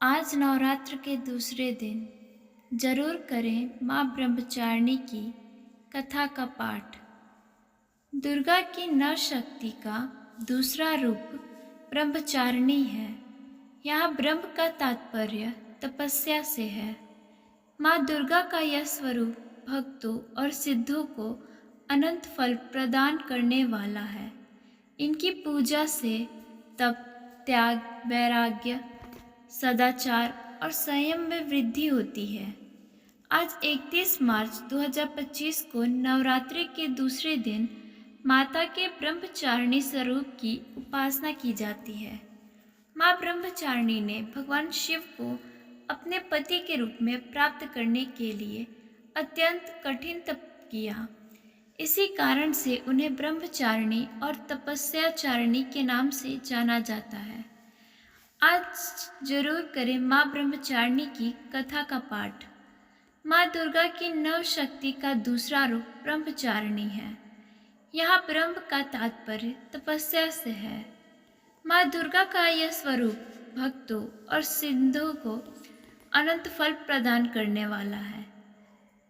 आज नवरात्र के दूसरे दिन जरूर करें माँ ब्रह्मचारिणी की कथा का पाठ। दुर्गा की नव शक्ति का दूसरा रूप ब्रह्मचारिणी है। यहाँ ब्रह्म का तात्पर्य तपस्या से है। माँ दुर्गा का यह स्वरूप भक्तों और सिद्धों को अनंत फल प्रदान करने वाला है। इनकी पूजा से तप, त्याग, वैराग्य, सदाचार और संयम में वृद्धि होती है। आज 31 मार्च 2025 को नवरात्रि के दूसरे दिन माता के ब्रह्मचारिणी स्वरूप की उपासना की जाती है। माँ ब्रह्मचारिणी ने भगवान शिव को अपने पति के रूप में प्राप्त करने के लिए अत्यंत कठिन तप किया। इसी कारण से उन्हें ब्रह्मचारिणी और तपस्याचारिणी के नाम से जाना जाता है। आज जरूर करें माँ ब्रह्मचारिणी की कथा का पाठ। माँ दुर्गा की नव शक्ति का दूसरा रूप ब्रह्मचारिणी है। यहाँ ब्रह्म का तात्पर्य तपस्या से है। माँ दुर्गा का यह स्वरूप भक्तों और सिद्धों को अनंत फल प्रदान करने वाला है।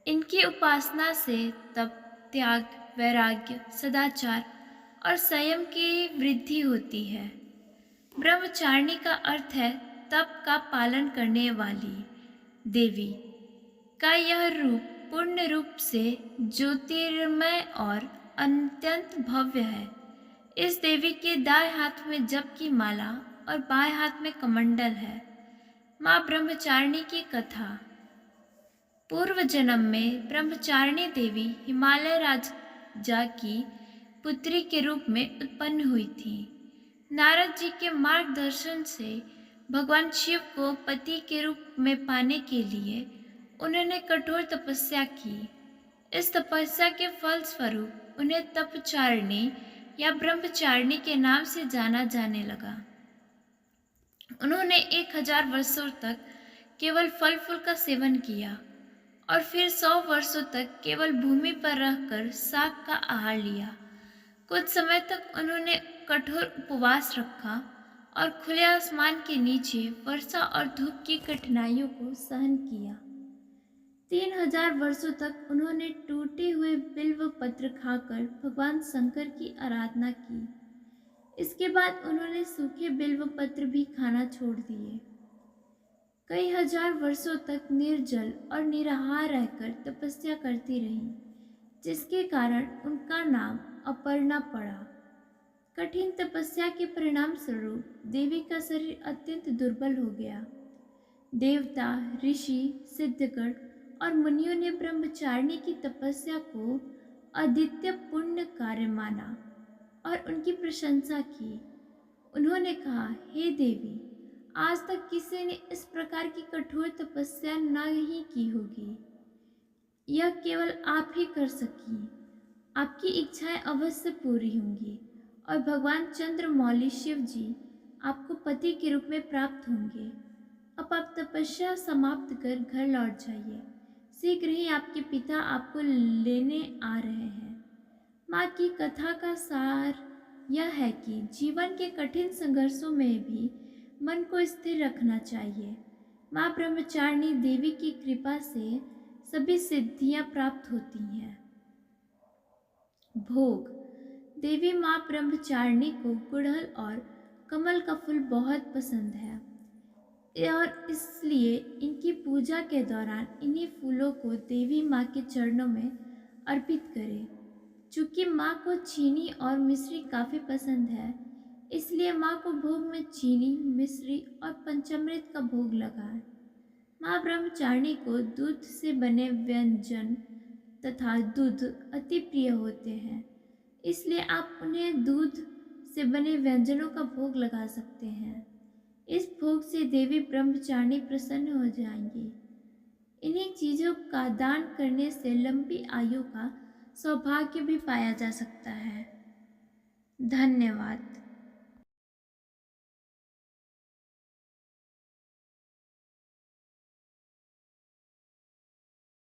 इनकी उपासना से तप, त्याग, वैराग्य, सदाचार और संयम की वृद्धि होती है। ब्रह्मचारिणी का अर्थ है तप का पालन करने वाली देवी का यह रूप पूर्ण रूप से ज्योतिर्मय और अत्यंत भव्य है। इस देवी के दाएं हाथ में जप की माला और बाएं हाथ में कमंडल है। माँ ब्रह्मचारिणी की कथा। पूर्व जन्म में ब्रह्मचारिणी देवी हिमालय राजा की पुत्री के रूप में उत्पन्न हुई थी। नारद जी के मार्गदर्शन से भगवान शिव को पति के रूप में पाने के लिए उन्होंने कठोर तपस्या की। इस तपस्या के फल स्वरूप उन्हें तपचारिणी या ब्रह्मचारिणी के नाम से जाना जाने लगा। उन्होंने 1000 वर्षों तक केवल फल फूल का सेवन किया और फिर 100 वर्षों तक केवल भूमि पर रहकर शाक का आहार लिया। कुछ समय तक उन्होंने कठोर उपवास रखा और खुले आसमान के नीचे वर्षा और धूप की कठिनाइयों को सहन किया। 3000 वर्षों तक उन्होंने टूटे हुए बिल्व पत्र खाकर भगवान शंकर की आराधना की। इसके बाद उन्होंने सूखे बिल्व पत्र भी खाना छोड़ दिए। कई हजार वर्षों तक निर्जल और निराहार रहकर तपस्या करती रहीं, जिसके कारण उनका नाम अपर्णा पड़ा। कठिन तपस्या के परिणाम स्वरूप देवी का शरीर अत्यंत दुर्बल हो गया। देवता, ऋषि, सिद्धगण और मुनियों ने ब्रह्मचारिणी की तपस्या को अद्वितीय पुण्य कार्य माना और उनकी प्रशंसा की। उन्होंने कहा, हे देवी, आज तक किसी ने इस प्रकार की कठोर तपस्या नहीं की होगी। यह केवल आप ही कर सकी। आपकी इच्छाएं अवश्य पूरी होंगी और भगवान चंद्रमौली शिव जी आपको पति के रूप में प्राप्त होंगे। अब आप तपस्या समाप्त कर घर लौट जाइए। शीघ्र ही आपके पिता आपको लेने आ रहे हैं। माँ की कथा का सार यह है कि जीवन के कठिन संघर्षों में भी मन को स्थिर रखना चाहिए। माँ ब्रह्मचारिणी देवी की कृपा से सभी सिद्धियां प्राप्त होती हैं। भोग। देवी माँ ब्रह्मचारिणी को गुड़हल और कमल का फूल बहुत पसंद है और इसलिए इनकी पूजा के दौरान इन्हीं फूलों को देवी माँ के चरणों में अर्पित करें। चूँकि माँ को चीनी और मिश्री काफ़ी पसंद है, इसलिए माँ को भोग में चीनी, मिश्री और पंचामृत का भोग लगाएं। माँ ब्रह्मचारिणी को दूध से बने व्यंजन तथा दूध अति प्रिय होते हैं, इसलिए आप उन्हें दूध से बने व्यंजनों का भोग लगा सकते हैं। इस भोग से देवी ब्रह्मचारिणी प्रसन्न हो जाएंगी। इन्हीं चीज़ों का दान करने से लंबी आयु का सौभाग्य भी पाया जा सकता है। धन्यवाद।